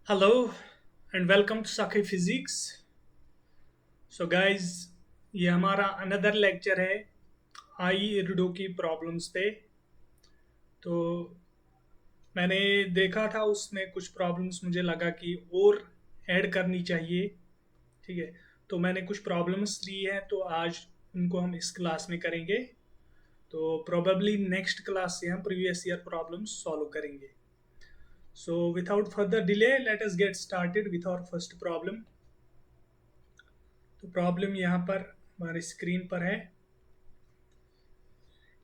Hello and welcome to साकी physics. So guys, ये हमारा अनदर लेक्चर है आई इरिडो की प्रॉब्लम्स पे। तो मैंने देखा था उसमें कुछ प्रॉब्लम्स मुझे लगा कि और ऐड करनी चाहिए। ठीक है, तो मैंने कुछ प्रॉब्लम्स ली हैं, तो आज उनको हम इस क्लास में करेंगे। तो प्रोबेबली नेक्स्ट क्लास से हम प्रीवियस ईयर प्रॉब्लम्स सॉल्व करेंगे। So without further delay let us get started with our first problem. तो प्रॉब्लम यहाँ पर हमारी स्क्रीन पर है।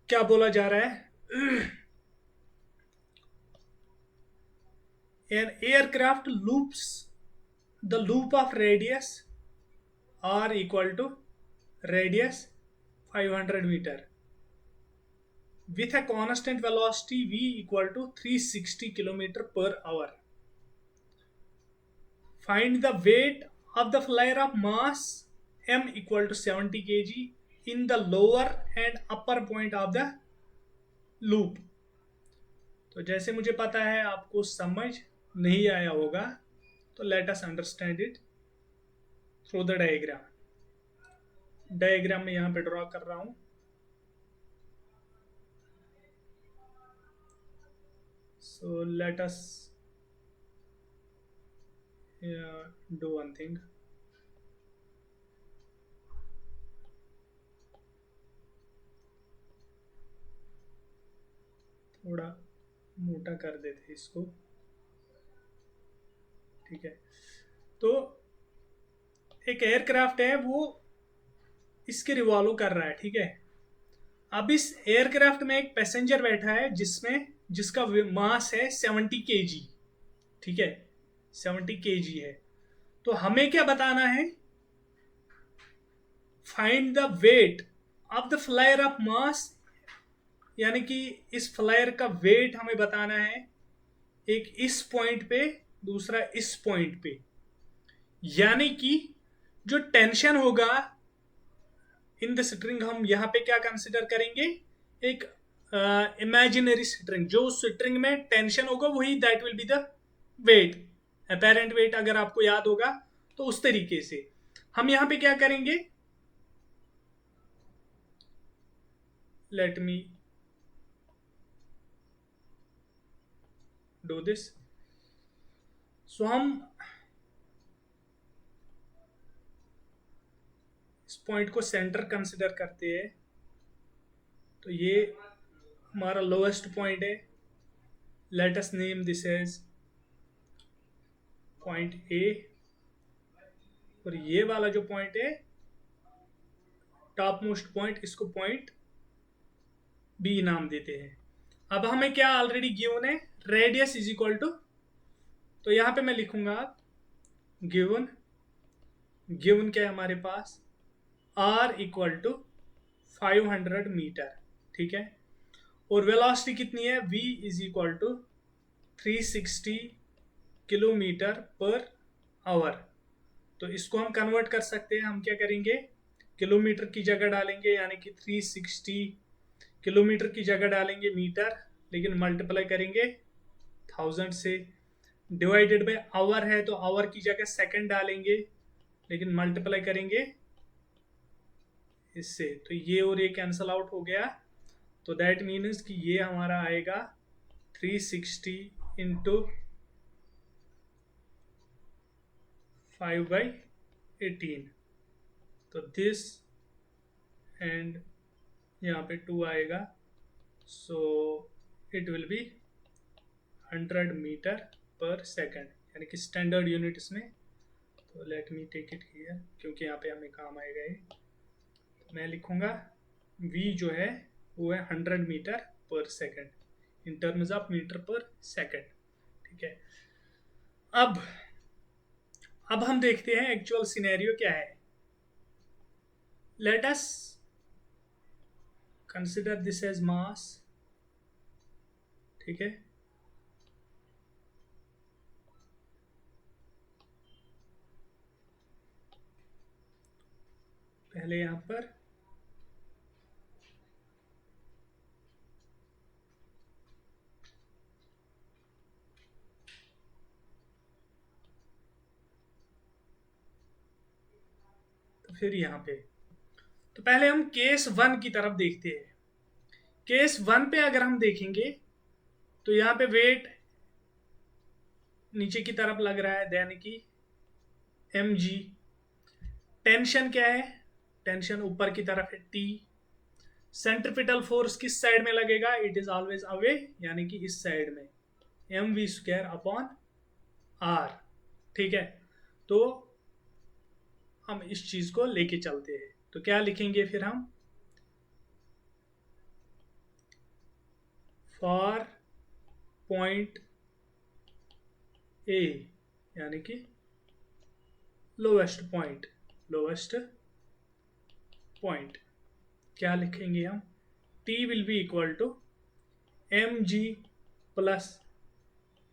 क्या बोला जा रहा है? An aircraft loops the loop of radius r equal to radius 500 metre with a constant velocity v equal to 360 kilometer per hour. Find the weight of the flyer of mass m equal to 70 kg in the lower and upper point of the loop. तो जैसे मुझे पता है आपको समझ नहीं आया होगा, तो let us understand it through the diagram में यहाँ पे ड्रॉ कर रहा हूँ। So let us do one thing. थोड़ा मोटा कर देते इसको। ठीक है, तो एक एयरक्राफ्ट है, वो इसके रिवॉल्व कर रहा है। ठीक है, अब इस एयरक्राफ्ट में एक पैसेंजर बैठा है जिसका मास है 70 kg। ठीक है, 70 kg है। तो हमें क्या बताना है? Find the weight of the flyer of mass, यानी कि इस फ्लायर का वेट हमें बताना है। एक इस पॉइंट पे, दूसरा इस पॉइंट पे। यानी कि जो टेंशन होगा इन द स्ट्रिंग, हम यहां पे क्या कंसिडर करेंगे? एक इमेजिनरी स्ट्रिंग। जो उस स्ट्रिंग में टेंशन होगा वही that will be the weight, apparent weight, अगर आपको याद होगा। तो उस तरीके से हम यहां पे क्या करेंगे? Let me do this. So हम इस पॉइंट को सेंटर कंसिडर करते हैं। तो ये हमारा लोएस्ट पॉइंट है। Let us name this as point A, और ये वाला जो पॉइंट है टॉप मोस्ट पॉइंट, इसको पॉइंट बी नाम देते हैं। अब हमें क्या ऑलरेडी गिवन है? रेडियस इज इक्वल टू, तो यहां पे मैं लिखूंगा गिवन। गिवन क्या है हमारे पास? R equal to 500 metre. ठीक है, और वेलोसिटी कितनी है? v is equal to 360 kilometre per hour. तो इसको हम कन्वर्ट कर सकते हैं। हम क्या करेंगे? किलोमीटर की जगह डालेंगे, यानी कि 360 किलोमीटर की जगह डालेंगे मीटर, लेकिन मल्टीप्लाई करेंगे 1000 से। डिवाइडेड बाय आवर है, तो आवर की जगह सेकंड डालेंगे, लेकिन मल्टीप्लाई करेंगे इससे। तो ये और ये कैंसल आउट हो गया। तो दैट मीन्स कि ये हमारा आएगा 360 इंटू 5/18। तो दिस एंड यहाँ पे 2 आएगा। So it will be 100 metre per second, यानी कि स्टैंडर्ड यूनिट इसमें। तो let me take it here, क्योंकि यहाँ पे हमें काम आएगा ये। तो मैं लिखूंगा v जो है वो है 100 metre per second in terms of metre per second. ठीक है, अब अब हम देखते हैं एक्चुअल सिनेरियो क्या है। Let us consider this as mass. ठीक है, पहले यहां पर तो फिर यहाँ पे तो पहले हम केस 1 की तरफ देखते हैं। केस 1 पे अगर हम देखेंगे तो यहाँ पे वेट नीचे की तरफ लग रहा है, यानी कि mg। टेंशन क्या है, टेंशन ऊपर की तरफ है T। सेंट्रिपिटल फोर्स किस साइड में लगेगा, इट इज ऑलवेज अवे, यानी कि इस साइड में, mv² अपॉन r। ठीक है, तो हम इस चीज को लेके चलते हैं। तो क्या लिखेंगे फिर हम, फॉर पॉइंट ए, यानी कि लोवेस्ट पॉइंट क्या लिखेंगे हम, T will be equal to mg plus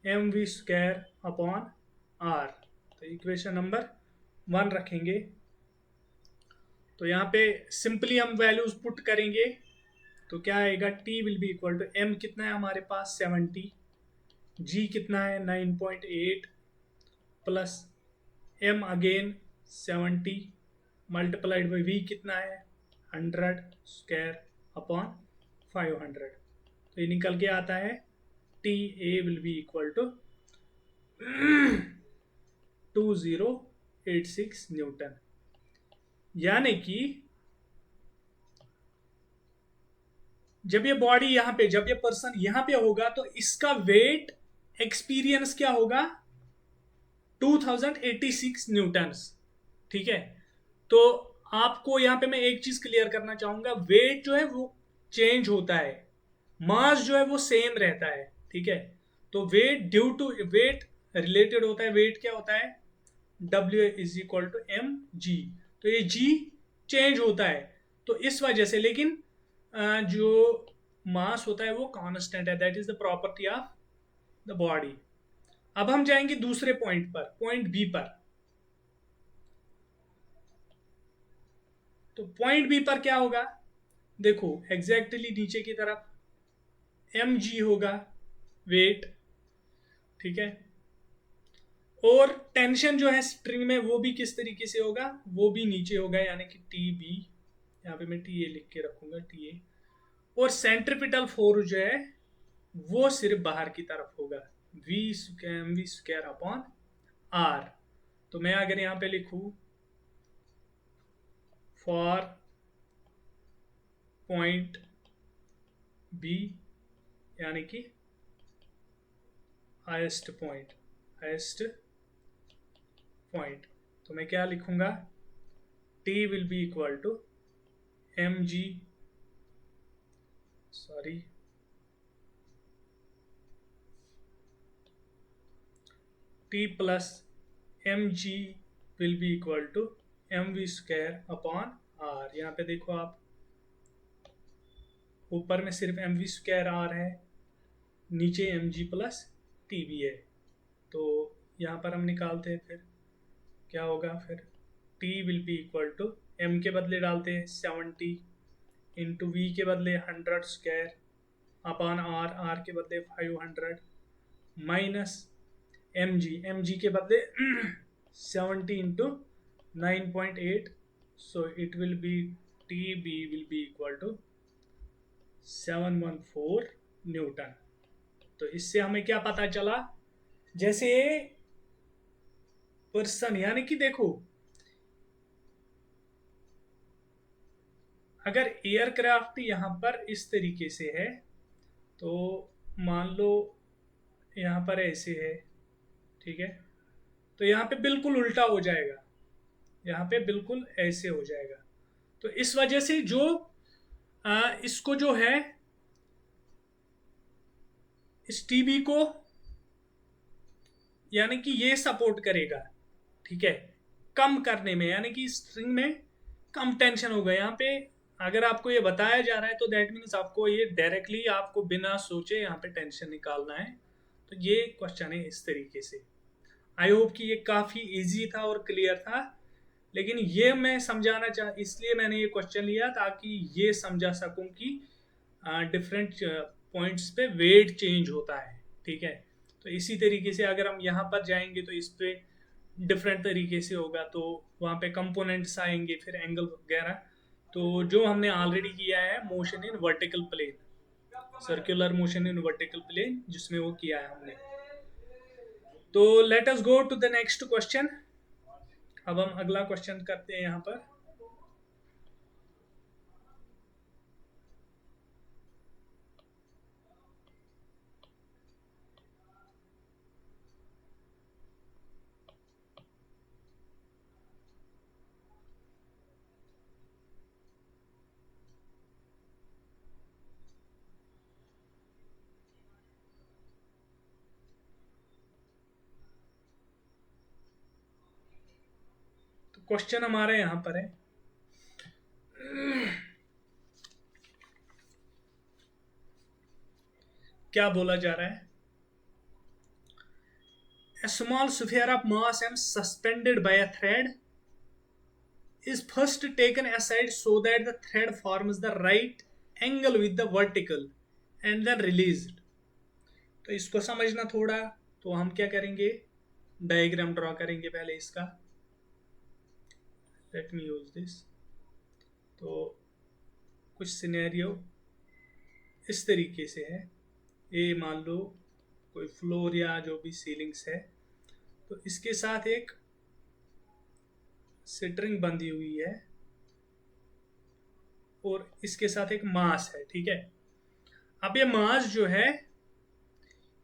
mv² upon r। तो इक्वेशन नंबर 1 रखेंगे। तो यहाँ पे सिंपली हम वैल्यूज पुट करेंगे तो क्या आएगा, T will be equal to m कितना है हमारे पास 70, g कितना है 9.8 plus m again 70 multiplied by v कितना है 100² अपॉन 500। तो ये निकल के आता है TA will be equal to 2086 newton. यानी कि जब ये बॉडी यहां पे, जब ये पर्सन यहां पे होगा तो इसका वेट एक्सपीरियंस क्या होगा, 2086 न्यूटन्स। ठीक है, तो आपको यहां पे मैं एक चीज क्लियर करना चाहूंगा, वेट जो है वो चेंज होता है, मास जो है वो सेम रहता है। ठीक है, तो weight due to weight related होता है, वेट क्या होता है W is equal to mg। तो ये g चेंज होता है तो इस वजह से, लेकिन जो मास होता है वो कांस्टेंट है, that is the property of the body. अब हम जाएंगे दूसरे पॉइंट पर, पॉइंट बी पर। तो पॉइंट बी पर क्या होगा, देखो एग्जैक्टली नीचे की तरफ mg होगा वेट। ठीक है, और टेंशन जो है स्ट्रिंग में वो भी किस तरीके से होगा, वो भी नीचे होगा, यानी कि TB, यहाँ पे मैं TA लिख के रखूंगा TA। और सेंट्रिपिटल फोर्स जो है वो सिर्फ बाहर की तरफ होगा, mv² अपॉन r। तो मैं अगर यहाँ पे लिखूं फॉर पॉइंट B, यानी कि हाईएस्ट पॉइंट, तो मैं क्या लिखूंगा, T will be equal to mg, T plus mg will be equal to mv² upon r। यहाँ पे देखो आप, ऊपर में सिर्फ mv² r है, नीचे mg प्लस TB है। तो यहाँ पर हम निकालते हैं, फिर क्या होगा, फिर T will be equal to m के बदले डालते हैं 70 इंटू V के बदले 100² अपॉन r के बदले 500 माइनस mg के बदले 70 into 9.8, so it will be TB will be equal to 714 newton. तो इससे हमें क्या पता चला, जैसे पर्सन, यानी कि देखो अगर एयरक्राफ्ट यहां पर इस तरीके से है तो मान लो यहां पर ऐसे है, ठीक है, तो यहां पे बिल्कुल उल्टा हो जाएगा, यहां पे बिल्कुल ऐसे हो जाएगा। तो इस वजह से जो इसको जो है इस TB को, यानी कि ये सपोर्ट करेगा, ठीक है, कम करने में, यानी कि स्ट्रिंग में कम टेंशन होगा। यहाँ पे अगर आपको ये बताया जा रहा है तो दैट मीन्स आपको ये डायरेक्टली, आपको बिना सोचे यहाँ पे टेंशन निकालना है। तो ये क्वेश्चन है इस तरीके से। आई होप कि ये काफ़ी इजी था और क्लियर था, लेकिन ये मैं समझाना इसलिए मैंने ये क्वेश्चन लिया ताकि ये समझा सकूं कि डिफरेंट पॉइंट्स पे वेट चेंज होता है। ठीक है, तो इसी तरीके से अगर हम यहाँ पर जाएंगे तो इस पे डिफरेंट तरीके से होगा, तो वहाँ पे कंपोनेंट्स आएंगे, फिर एंगल वगैरह। तो जो हमने ऑलरेडी किया है motion in vertical plane, circular motion in vertical plane, जिसमें वो किया है हमने। तो let us go to the next question. अब हम अगला क्वेश्चन करते हैं यहाँ पर। तो क्वेश्चन हमारे यहाँ पर है, क्या बोला जा रहा है? A small sphere of mass m suspended by a thread is first taken aside so that the thread forms the right angle with the vertical and then released. तो इसको समझना थोड़ा, तो हम क्या करेंगे, डायग्राम ड्रॉ करेंगे पहले इसका। Let me use this. तो कुछ सिनेरियो इस तरीके से है, ये मान लो कोई फ्लोर या जो भी सीलिंग्स है, तो इसके साथ एक स्ट्रिंग बंधी हुई है और इसके साथ एक मास है, ठीक है। अब ये मास जो है,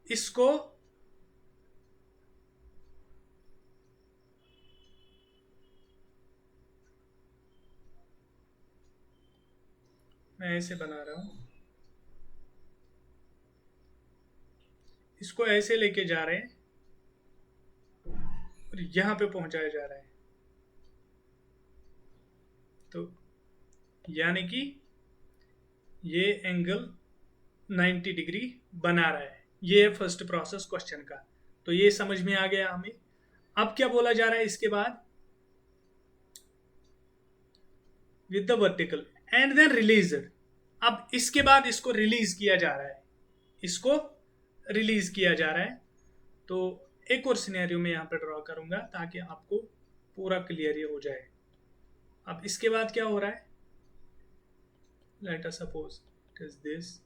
इसको मैं ऐसे बना रहा हूं, इसको ऐसे लेके जा रहे हैं और यहां पे पहुंचाया जा रहा है। तो यानी कि ये एंगल 90 डिग्री बना रहा है। ये है फर्स्ट प्रोसेस क्वेश्चन का। तो ये समझ में आ गया हमें। अब क्या बोला जा रहा है इसके बाद, with the vertical and then released. अब इसके बाद इसको रिलीज किया जा रहा है, इसको रिलीज किया जा रहा है। तो एक और सिनेरियो में यहां पर ड्रॉ करूंगा ताकि आपको पूरा क्लियर हो जाए। अब इसके बाद क्या हो रहा है, let us suppose it is this.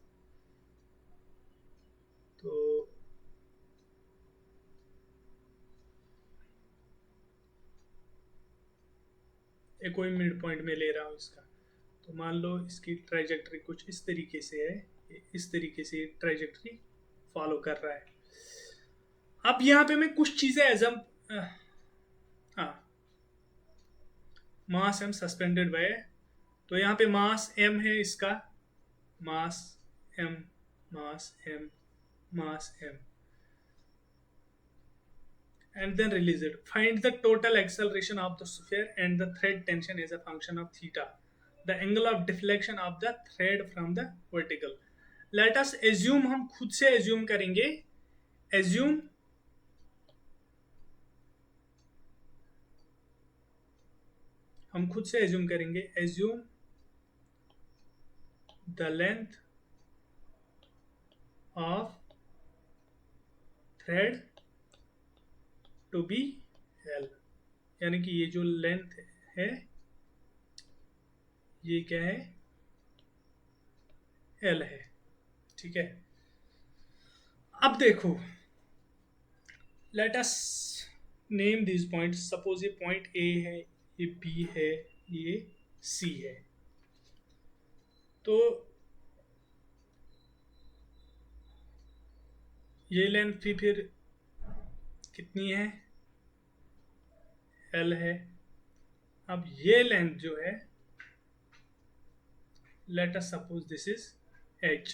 तो एक कोई मिड पॉइंट में ले रहा हूं इसका। तो मान लो इसकी ट्राइजेक्टरी कुछ इस तरीके से है, इस तरीके से ट्राइजेक्टरी फॉलो कर रहा है। अब यहाँ पे मैं कुछ चीजें एजम, हाँ, मास एम सस्पेंडेड बाय, तो यहाँ पे मास एम है इसका, mass m, mass m, mass m, and then release it. Find the total acceleration of the sphere and the thread tension is a function of theta, the angle of deflection of the thread from the vertical. Let us assume, हम खुद से assume करेंगे, assume हम खुद से assume करेंगे, assume the length of thread to be L, यानी कि ये जो लेंथ है ये क्या है, L है, ठीक है। अब देखो, late us name this point. Suppose ये पॉइंट ए है, ये बी है, ये सी है। तो ये लेंथ भी फिर कितनी है, L है। अब ये लेंथ जो है, let us suppose this is H।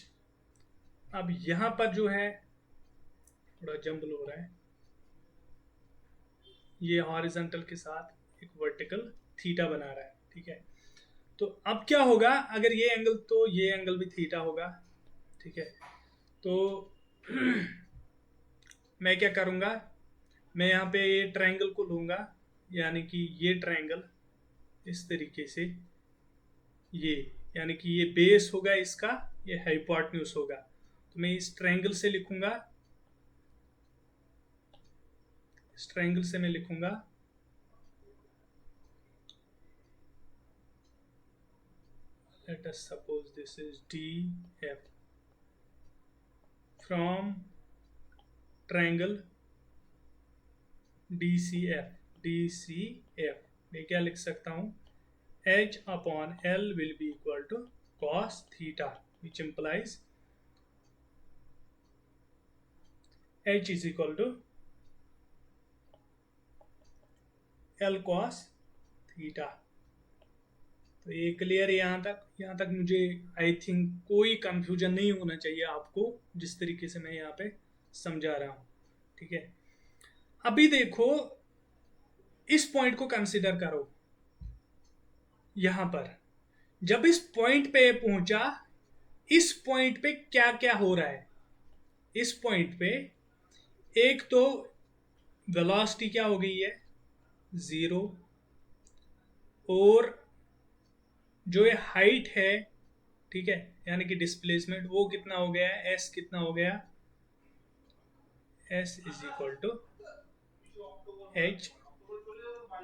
अब यहां पर जो है, थोड़ा जंबल हो रहा है, ये हॉरिजॉन्टल के साथ एक वर्टिकल थीटा बना रहा है, ठीक है। तो अब क्या होगा, अगर ये एंगल, तो ये एंगल भी थीटा होगा, ठीक है। तो मैं क्या करूंगा, मैं यहाँ पे ये ट्रायंगल को लूंगा, यानी कि ये ट्रायंगल इस तरीके से, ये यानी कि ये बेस होगा इसका, ये हाइपोटेन्यूज होगा। तो मैं इस ट्रायंगल से लिखूंगा इस ट्रायंगल से मैं लिखूंगा let us suppose this is DF from triangle DCF मैं क्या लिख सकता हूँ H upon L will be equal to cos theta which implies H is equal to L cos theta। तो ये क्लियर है यहाँ तक मुझे आई थिंक कोई कंफ्यूजन नहीं होना चाहिए आपको, जिस तरीके से मैं यहाँ पे समझा रहा हूँ। ठीक है, अभी देखो इस पॉइंट को कंसिडर करो। यहाँ पर जब इस पॉइंट पे पहुंचा, इस पॉइंट पे क्या क्या हो रहा है। इस पॉइंट पे एक तो वेलोसिटी क्या हो गई है 0, और जो ये हाइट है, ठीक है, यानी कि डिस्प्लेसमेंट वो कितना हो गया है, एस कितना हो गया, s is equal to h.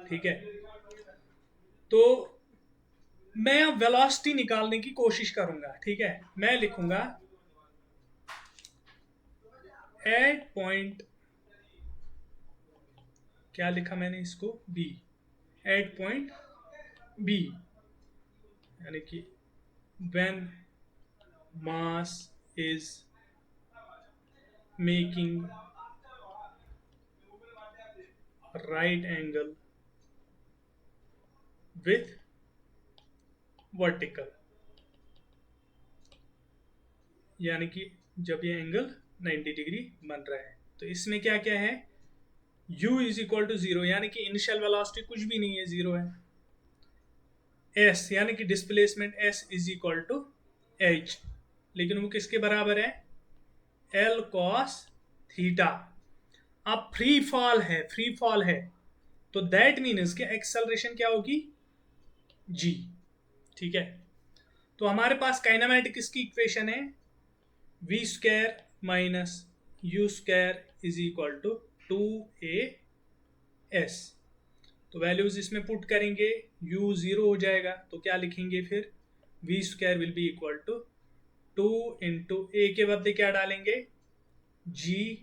ठीक है, तो मैं अब वेलोसिटी निकालने की कोशिश करूंगा। ठीक है, मैं लिखूंगा एट पॉइंट, क्या लिखा मैंने इसको, बी, एट पॉइंट बी, यानी कि when mass is making right angle with vertical, यानी कि जब ये एंगल 90 डिग्री बन रहा है। तो इसमें क्या क्या है, u इज इक्वल टू 0, यानी कि इनिशियल वेलोसिटी कुछ भी नहीं है, 0 है। s यानी कि displacement s is equal to h, लेकिन वो किसके बराबर है, l cos थीटा। अब फ्री फॉल है, तो दैट मीन्स कि एक्सेलरेशन क्या होगी, g। ठीक है, तो हमारे पास काइनेमेटिक्स की इक्वेशन है v square minus u square is equal to 2as। तो वैल्यूज इसमें पुट करेंगे, u 0 हो जाएगा, तो क्या लिखेंगे फिर, v square will be equal to 2 into a के बदले क्या डालेंगे, g,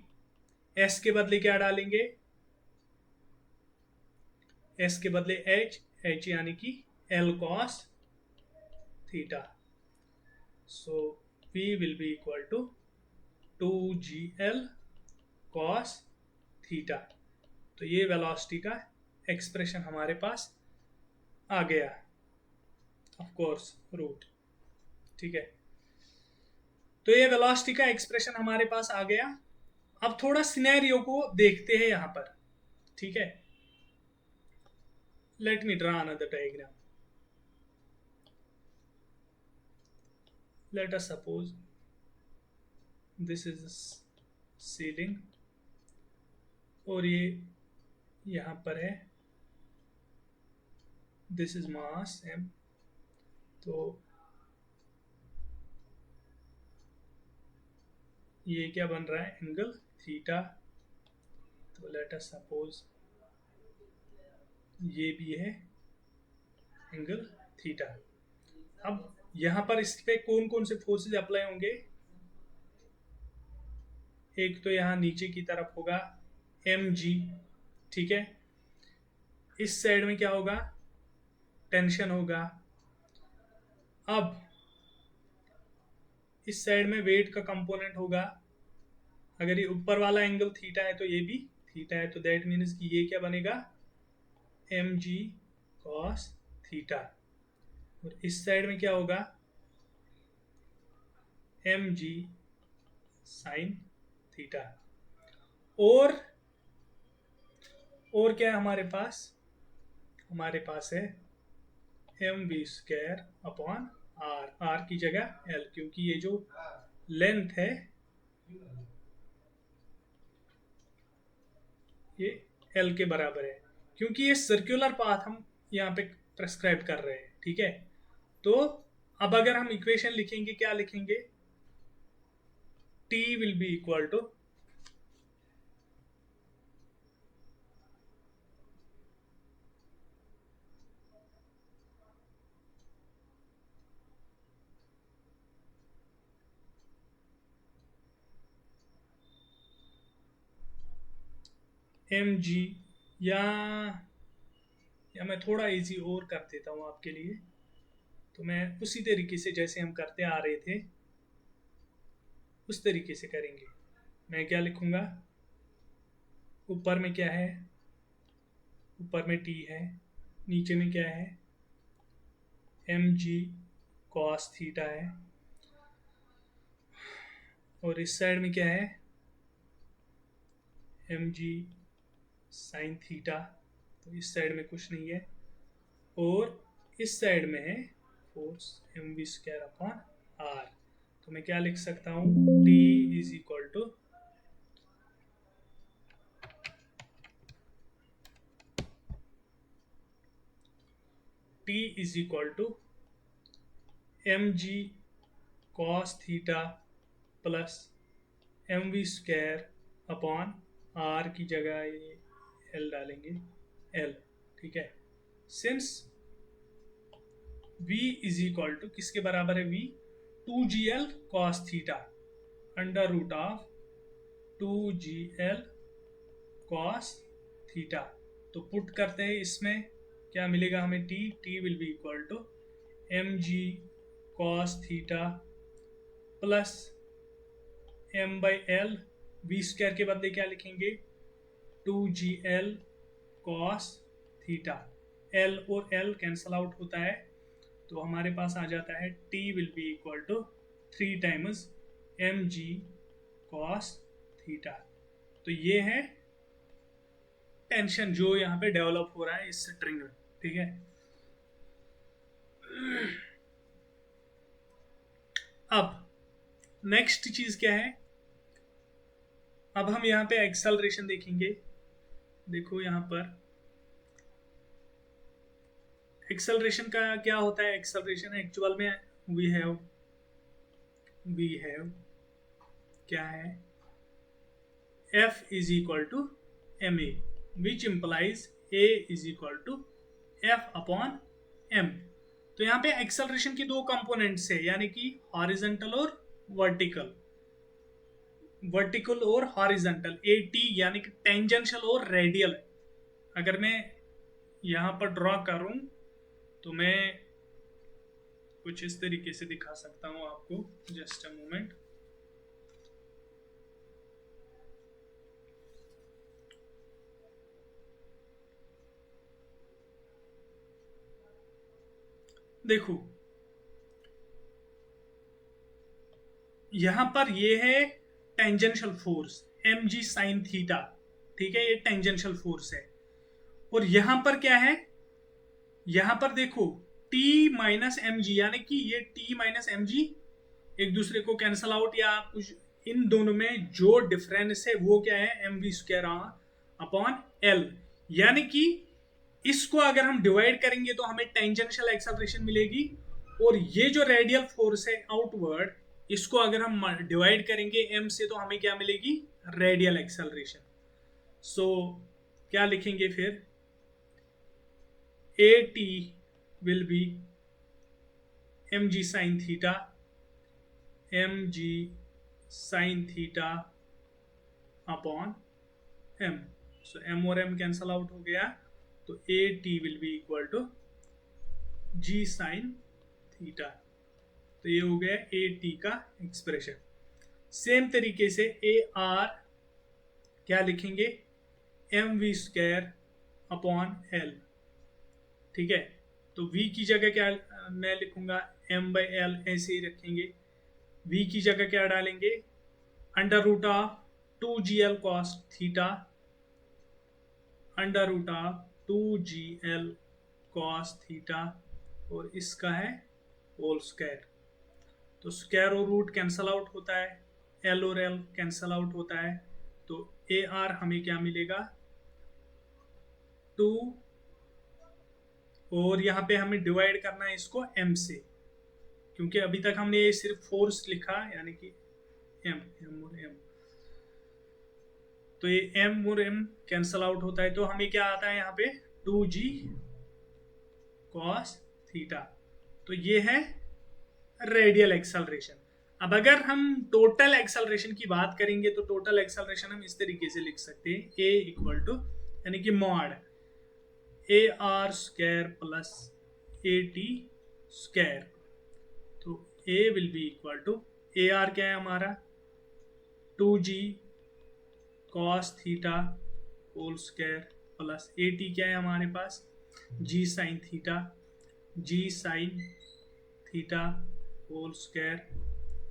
s के बदले क्या डालेंगे, s के बदले h यानी कि l cos theta. So v will be equal to 2gl cos theta. तो ये वेलोसिटी का एक्सप्रेशन हमारे पास आ गया, ऑफ कोर्स रूट। ठीक है, तो ये वेलोसिटी का एक्सप्रेशन हमारे पास आ गया। अब थोड़ा सिनेरियो को देखते हैं यहां पर। ठीक है, let me draw another diagram. Let us suppose this is ceiling और ये यहां पर है, दिस इज मास m। तो ये क्या बन रहा है, एंगल थीटा। तो लेट अस सपोज ये भी है एंगल थीटा। अब यहां पर इस पे कौन कौन से फोर्सेस अप्लाई होंगे, एक तो यहां नीचे की तरफ होगा mg। ठीक है, इस साइड में क्या होगा, टेंशन होगा। अब इस साइड में वेट का कंपोनेंट होगा। अगर ये ऊपर वाला एंगल थीटा है तो ये भी थीटा है, तो दैट मीन्स कि ये क्या बनेगा, mg cos थीटा। और इस साइड में क्या होगा, mg sin थीटा। और क्या है हमारे पास, हमारे पास है mv स्क्वायर अपॉन r की जगह l, क्योंकि ये जो लेंथ है ये l के बराबर है, क्योंकि ये सर्कुलर पाथ हम यहाँ पे प्रेस्क्राइब कर रहे हैं। ठीक है, तो अब अगर हम इक्वेशन लिखेंगे, क्या लिखेंगे, t will be equal to m g, या मैं थोड़ा इजी और कर देता हूँ आपके लिए। तो मैं उसी तरीके से जैसे हम करते आ रहे थे उस तरीके से करेंगे। मैं क्या लिखूँगा, ऊपर में क्या है, ऊपर में टी है, नीचे में क्या है, एम जी कॉस थीटा है, और इस साइड में क्या है, एम जी साइन थीटा। तो इस साइड में कुछ नहीं है, और इस साइड में है force m v square upon r. तो मैं क्या लिख सकता हूँ, t is equal to m g cos theta plus m v square upon r की जगह ये एल डालेंगे, एल, ठीक है। Since v is equal to किसके बराबर है, v 2gl cos theta under root of 2gl cos theta. तो पुट करते हैं, इसमें क्या मिलेगा हमें, t will be equal to m g cos theta plus m by l, v square के बदले क्या लिखेंगे, 2gl cos थीटा। l और l कैंसल आउट होता है, तो हमारे पास आ जाता है t will be equal to 3 times m g cos theta. तो ये है टेंशन जो यहाँ पे डेवलप हो रहा है इस स्ट्रिंग में, ठीक है। अब नेक्स्ट चीज क्या है, अब हम यहाँ पे एक्सेलरेशन देखेंगे। देखो यहाँ पर एक्सेलरेशन का क्या होता है, एक्सेलरेशन एक्चुअल में वी हैव क्या है, F is equal to m a, which implies A is equal to F upon M। तो यहाँ पे एक्सेलरेशन की दो कंपोनेंट्स है, यानी कि हॉरिजॉन्टल और वर्टिकल, और हॉरिजॉन्टल, AT यानी कि टेंजेंशियल और रेडियल। अगर मैं यहाँ पर ड्रॉ करूं तो मैं कुछ इस तरीके से दिखा सकता हूं आपको, जस्ट अ मोमेंट। देखो यहां पर ये है tangential force m g sine theta, ठीक है, ये टेंजेंशियल फोर्स है। और यहां पर क्या है, यहां पर देखो T माइनस एम जी, यानी कि ये T माइनस एम जी एक दूसरे को कैंसल आउट, या कुछ इन दोनों में जो डिफरेंस है वो क्या है, m v square upon l. यानी कि इसको अगर हम डिवाइड करेंगे तो हमें टेंजेंशियल एक्सेलरेशन मिलेगी, और ये जो रेडियल फोर्स है आउटवर्ड, इसको अगर हम डिवाइड करेंगे m से तो हमें क्या मिलेगी, रेडियल एक्सेलरेशन। सो क्या लिखेंगे फिर, AT will be mg sin theta, mg sin theta upon m। So m और m कैंसल आउट हो गया, तो AT will be equal to g sin theta। तो ये हो गया AT का एक्सप्रेशन। सेम तरीके से AR क्या लिखेंगे, mv स्क्वायर अपॉन l, ठीक है। तो v की जगह क्या मैं लिखूंगा, m बाई एल, ऐसे ही रखेंगे। v की जगह क्या डालेंगे, under root of 2gl cos theta under root of 2gl cos theta, और इसका है होल स्क्वायर। तो स्क्वायर और रूट कैंसल आउट होता है, एल और एल कैंसल आउट होता है, तो AR हमें क्या मिलेगा, 2, और यहाँ पे हमें डिवाइड करना है इसको m से, क्योंकि अभी तक हमने सिर्फ फोर्स लिखा, यानी कि m और m, तो ये m और m कैंसल आउट होता है, तो हमें क्या आता है यहाँ पे 2g cos थीटा। तो ये है रेडियल एक्सेलरेशन। अब अगर हम टोटल एक्सेलरेशन की बात करेंगे तो टोटल एक्सेलरेशन हम इस तरीके से लिख सकते हैं, ए इक्वल टू यानी कि mod a r square plus a t square. तो a will be equal to, a r क्या है हमारा 2g cos theta whole square plus a t क्या है हमारे पास g sine theta, g sine theta whole square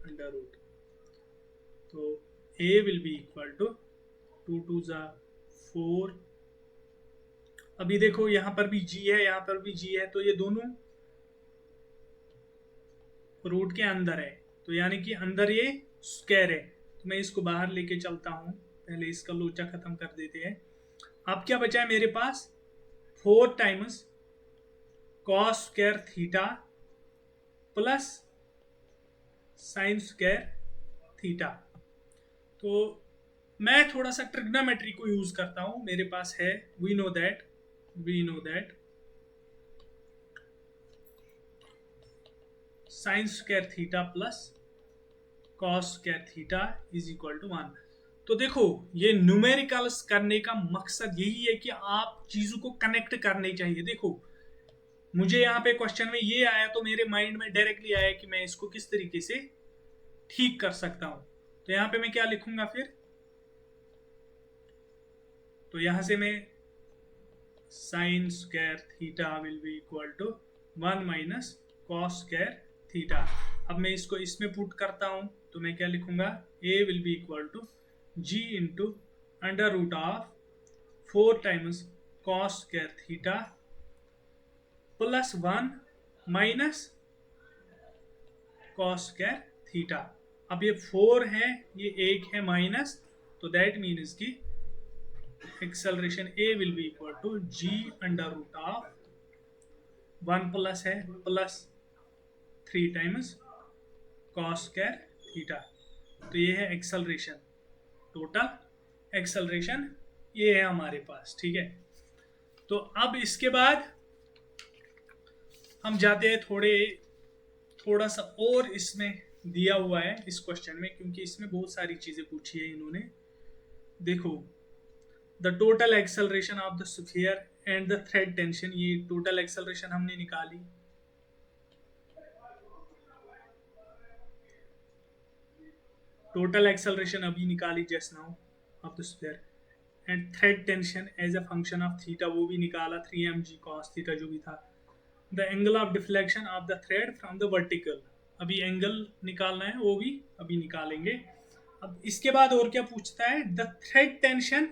under root. तो a will be equal to 2 2 ज़ा 4। अभी देखो यहाँ पर भी g है, यहाँ पर भी g है, तो ये दोनों रूट के अंदर है, तो यानी कि अंदर ये स्क्वायर है। तो मैं इसको बाहर लेके चलता हूँ, पहले इसका लोचा खत्म कर देते हैं। अब क्या बचा है मेरे पास 4 times cos square theta plus sign square theta. तो मैं थोड़ा सा ट्रिग्नोमेट्री को यूज करता हूं, मेरे पास है we know that sine square theta plus cos square theta is equal to 1। तो देखो ये न्यूमेरिकल्स करने का मकसद यही है कि आप चीजों को कनेक्ट करने चाहिए। देखो मुझे यहाँ पे क्वेश्चन में ये आया तो मेरे माइंड में डायरेक्टली आया कि मैं इसको किस तरीके से ठीक कर सकता हूं। तो यहाँ पे मैं क्या लिखूंगा फिर, तो यहां से मैं sine square theta will be equal to 1 minus cos square theta. अब मैं इसको इसमें पुट करता हूं, तो मैं क्या लिखूंगा, a will be equal to g into under root of 4 times cos square theta plus 1 minus cos square theta. अब ये 4 है, ये 1 है माइनस, तो दैट मीन्स की acceleration a will be equal to g under root of 1 plus है plus 3 times cos square theta. तो ये है एक्सेलरेशन, टोटल एक्सेलरेशन ये है हमारे पास, ठीक है। तो अब इसके बाद हम जाते हैं थोड़ा सा और इसमें दिया हुआ है इस क्वेश्चन में, क्योंकि इसमें बहुत सारी चीजें पूछी है इन्होंने। देखो the total acceleration of the sphere and the thread tension, ये टोटल एक्सेलरेशन हमने निकाली। टोटल एक्सेलरेशन अभी निकाली just now of the sphere, and thread tension as a function of theta वो भी निकाला, 3mg cos थीटा जो भी था। The angle of deflection of the thread from the vertical, अभी एंगल निकालना है, वो भी अभी निकालेंगे। अब इसके बाद और क्या पूछता है, the thread tension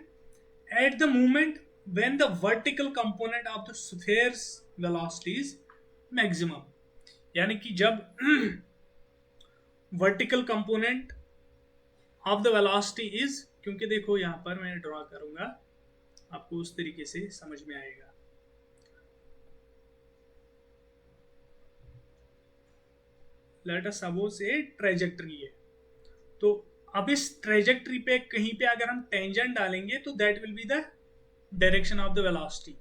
at the moment when the vertical component of the spheres velocity is maximum, यानी कि जब vertical component of the velocity is, क्योंकि देखो यहां पर मैं ड्रॉ करूंगा आपको उस तरीके से समझ में आएगा। लेट अस सपोज ए ट्रेजेक्टरी है, तो अब इस ट्रेजेक्टरी पे कहीं पे अगर हम टेंजेंट डालेंगे तो that will be the direction of the velocity.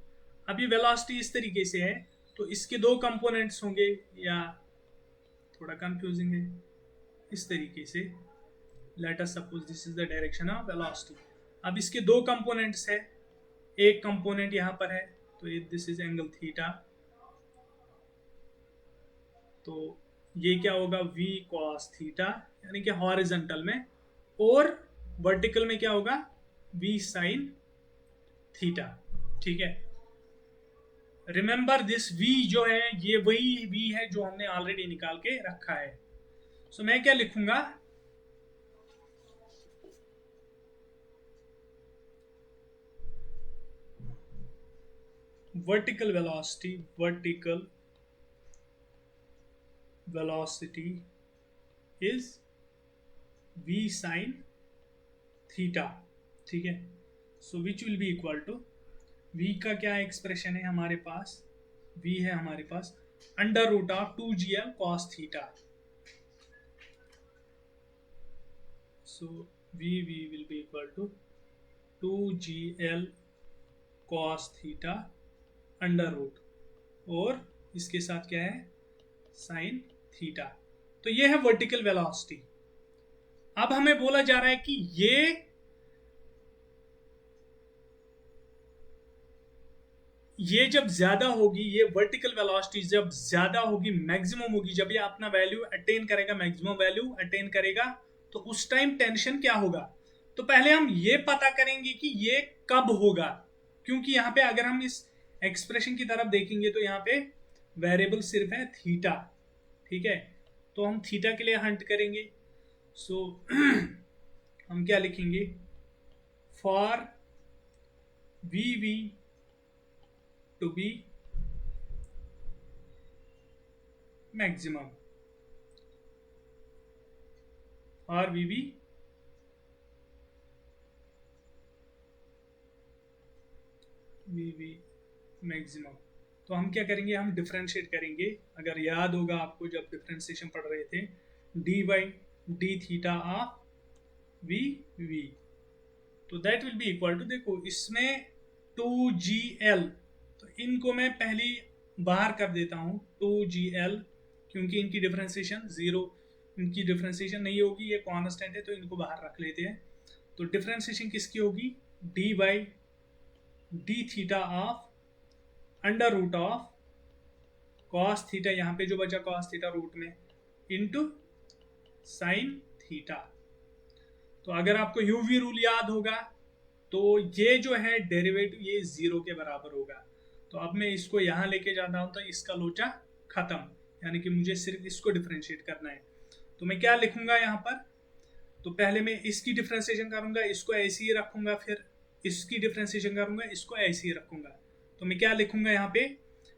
अब ये वेलोसिटी इस तरीके से है, तो इसके 2 कंपोनेंट्स होंगे, या थोड़ा कंफ्यूजिंग है इस तरीके से, let us suppose this is the direction of velocity. अब इसके 2 कंपोनेंट्स है, एक कंपोनेंट यहां पर है, तो दिस इज एंगल थीटा, तो ये क्या होगा v cos थीटा, यानी कि हॉरिजॉन्टल में, और वर्टिकल में क्या होगा v sin थीटा, ठीक है। रिमेंबर दिस v जो है ये वही v है जो हमने ऑलरेडी निकाल के रखा है। सो मैं क्या लिखूंगा, vertical velocity is v sin theta, ठीक है। So which will be equal to, v का क्या एक्सप्रेशन है हमारे पास, v है हमारे पास under root of 2gl cos theta. So v will be equal to 2gl cos theta under root, और इसके साथ क्या है साइन थीटा। तो ये है वर्टिकल वेलोसिटी। अब हमें बोला जा रहा है कि ये जब ज्यादा होगी, ये वर्टिकल वेलोसिटी जब ज्यादा होगी, मैक्सिमम होगी, जब ये अपना वैल्यू अटेन करेगा, मैक्सिमम वैल्यू अटेन करेगा, तो उस टाइम टेंशन क्या होगा। तो पहले हम ये पता करेंगे कि ये कब होगा, क्योंकि यहाँ पे अगर हम इस एक्सप्रेशन की तरफ देखेंगे तो यहाँ पे वेरिएबल सिर्फ है थीटा, ठीक है। तो हम थीटा के लिए हंट करेंगे। सो हम क्या लिखेंगे, for v v to be maximum, or VB maximum. तो हम क्या करेंगे, हम डिफरेंशिएट करेंगे। अगर याद होगा आपको जब डिफरेंशिएशन पढ़ रहे थे, d by d theta of v v, तो that will be equal to, देखो इसमें 2GL, तो इनको मैं पहले बाहर कर देता हूँ 2GL, क्योंकि इनकी डिफरेंशिएशन जीरो, इनकी डिफरेंशिएशन नहीं होगी, ये कांस्टेंट है, तो इनको बाहर रख लेते हैं। तो डिफरेंशिएशन किसकी होगी, d by d theta of under root of cos theta, यहाँ पे जो बचा कॉस थीटा रूट में, इंटू साइन थीटा। तो अगर आपको यूवी रूल याद होगा तो ये जो है डेरिवेटिव ये जीरो के बराबर होगा। तो अब मैं इसको यहाँ लेके जाता हूँ तो इसका लोचा खत्म, यानी कि मुझे सिर्फ इसको डिफरेंशिएट करना है। तो मैं क्या लिखूंगा यहाँ पर, तो पहले मैं इसकी डिफरेंशिएशन करूंगा, इसको ऐसे ही रखूंगा, फिर इसकी डिफरेंशिएशन करूंगा, इसको ऐसे ही रखूंगा। तो मैं क्या लिखूंगा यहाँ पे,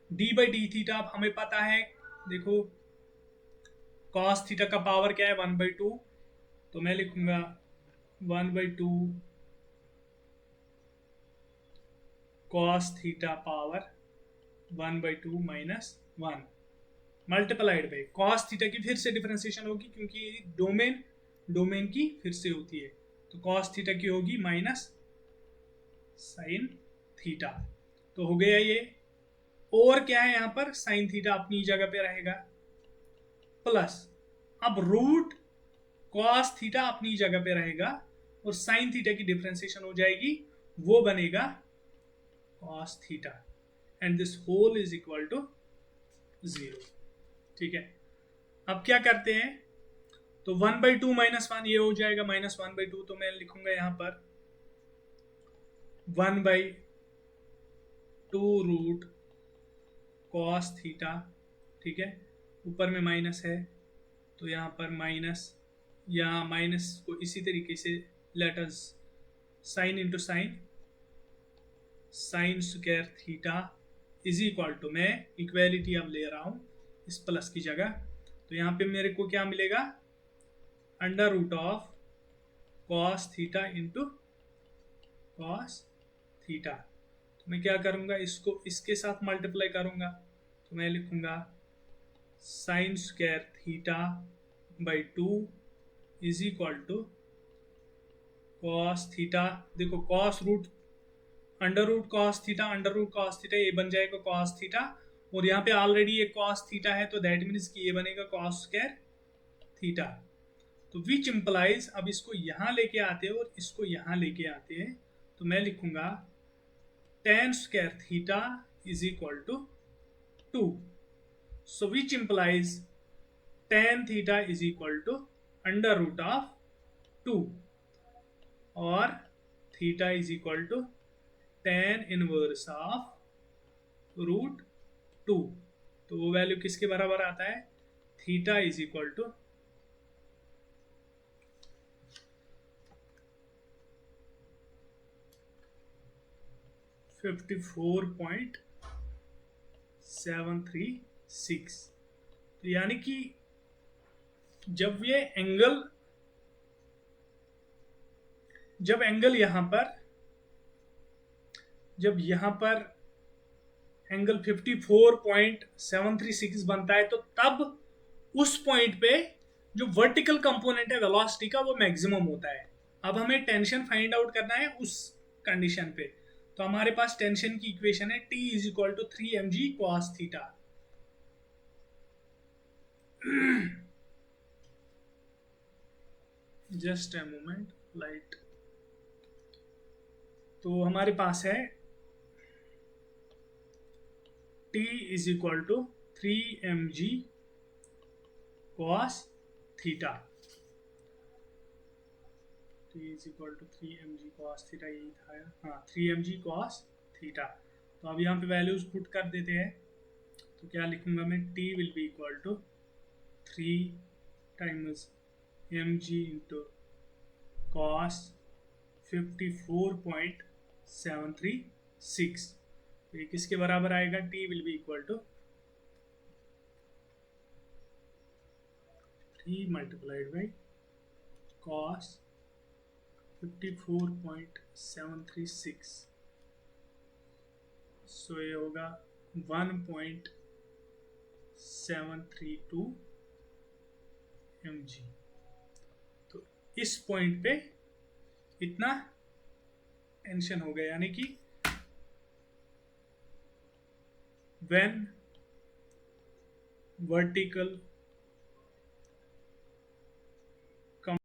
डी बाई डी थीटा, अब हमें पता है, देखो कॉस थीटा का पावर क्या है 1/2, तो मैं लिखूंगा 1/2 cos theta power 1/2 minus 1 multiplied by cos theta की फिर से डिफरेंशिएशन होगी, क्योंकि डोमेन की फिर से होती है, तो कॉस थीटा की होगी माइनस साइन थीटा। तो हो गया ये, और क्या है यहाँ पर, साइन थीटा अपनी जगह पे रहेगा, प्लस अब रूट कॉस थीटा अपनी जगह पे रहेगा, और साइन थीटा की डिफरेंशिएशन हो जाएगी, वो बनेगा cos theta, and this whole is equal to 0, ठीक है। अब क्या करते हैं, तो 1/2 माइनस 1 ये हो जाएगा -1/2, तो मैं लिखूंगा यहाँ पर 1/2 रूट कॉस थीटा, ठीक है, ऊपर में माइनस है तो यहाँ पर माइनस, या माइनस को इसी तरीके से letters sine into sine, sine square theta is equal to, मैं इक्वेलिटी अब ले रहा हूँ इस प्लस की जगह, तो यहाँ पे मेरे को क्या मिलेगा, under root of cos theta into cos theta. तो मैं क्या करूँगा, इसको इसके साथ मल्टीप्लाई करूँगा, तो मैं लिखूँगा sine square theta by 2 is equal to cos theta, देखो cos root under root cos theta, under root cos theta, ये बन जाएगा कॉस थीटा, और यहाँ पे ऑलरेडी ये कॉस थीटा है, तो दैट मीन्स कि ये बनेगा कॉस स्क्वायर थीटा। तो विच इम्प्लाइज, अब इसको यहाँ लेके आते हैं और इसको यहाँ लेके आते हैं, तो मैं लिखूंगा tan square theta is equal to 2, so which implies tan theta is equal to under root of 2, और theta is equal to tan inverse of root 2। तो वो वैल्यू किसके बराबर आता है, थीटा इज इक्वल टू 54.736। तो यानी कि जब यहां पर एंगल 54.736 बनता है, तो तब उस पॉइंट पे जो वर्टिकल कंपोनेंट है वेलोसिटी का वो मैक्सिमम होता है। अब हमें टेंशन फाइंड आउट करना है उस कंडीशन पे, तो हमारे पास टेंशन की इक्वेशन है T is equal to 3mg cos theta. Just a moment light. तो हमारे पास है T is equal to 3mg cos theta. T is equal to 3mg cos theta, यही था। हाँ, 3mg cos थीटा। तो अब यहाँ पे वैल्यूज पुट कर देते हैं। तो क्या लिखूंगा मैं, T will be equal to 3 times mg into cos 54.736। तो ये किसके बराबर आएगा, T will be equal to 3 multiplied by cos 54.736। सो ये होगा 1.732 mg। तो इस पॉइंट पे इतना टेंशन हो गया, यानी कि when vertical